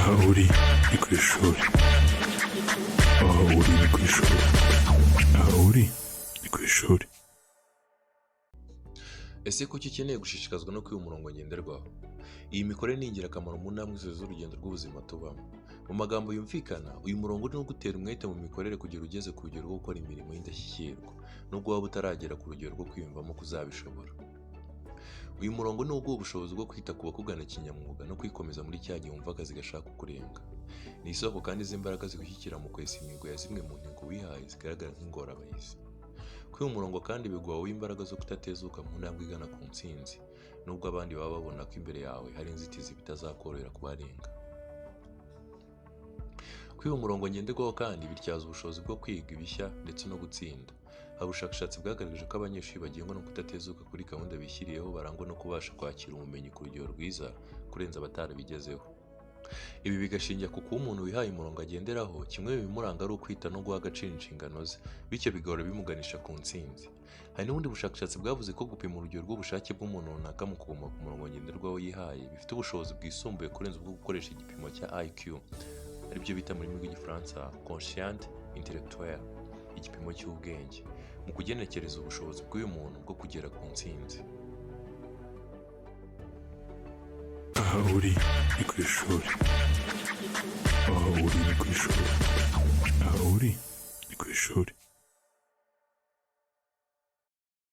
Aha uri ni ku ishuri. Aha uri ni ku ishuri. Aha uri ni ku ishuri. Ese kuki ukeneye gushishikazwa no kwiba umurongo ngenderwaho? Iyi mikorere ni ingirakamaro mu ntambwe zose z'urugendo rw'ubuzima tubamo. Mu magambo yumvikana, uyu murongo ni ugutera umwete mu mikorere kugira ugeze ku rugero rwo gukora imirimo y'indashyikirwa, nubwo waba utaragera ku rugero rwo kwiyumvamo ko uzabishobora. Uyu murongo ni uguha ubushobozi bwo kwita ku bakugana kinyamwuga no kwikomeza muri cya gihe wumva akazi gashaka kukurenga. Ni isoko kandi z'imbaraga zigushyigikira mu kwesa imihigo ya zimwe mu ntego wihaye zigaragara nk'ingorabahizi. Kwiba umurongo kandi biguha wowe imbaraga zo kutatezuka mu ntambwe igana ku ntsinzi, nubwo abandi baba babona ko imbere yawe hari inzitizi bitazakorohera kubarenga. Kwiba umurongo ngenderwaho kandi bityaza ubushobozi bwo kwiga ibishya ndetse no gutsinda. Hari ubushakashatsi bwagaragaje ko abanyeshuri bagengwa no kudatezuka kuri gahunda bishyiriyeho barangwa no kubasha kwakira ubumenyi ku rugero rwiza kurenza abatarabigezeho. Ibi bigashingira ku kuba umuntu wihaye umurongo agenderaho, kimwe mu bimuranga ari ukwita no guha agaciro inshingano ze, bityo bigahora bimuganisha ku ntsinzi. Hari n'ubundi bushakashatsi bwavuze ko gupima urugero rw'ubushake bw'umuntu runaka mu kuguma ku murongo ngenderwaho yihaye bifite ubushobozi bwisumbuye kurenza ubwo gukoresha igipimo cya IQ, aribyo bita mu rurimi rw'igifaransa quotient intellectuel, igipimo cy'ubwenge, mu kugenekereza ubushobozi bw'uyu muntu bwo kugera ku ntsinzi. Aha uri ni ku ishuri. Aha uri ni ku ishuri. Aha uri ni ku ishuri.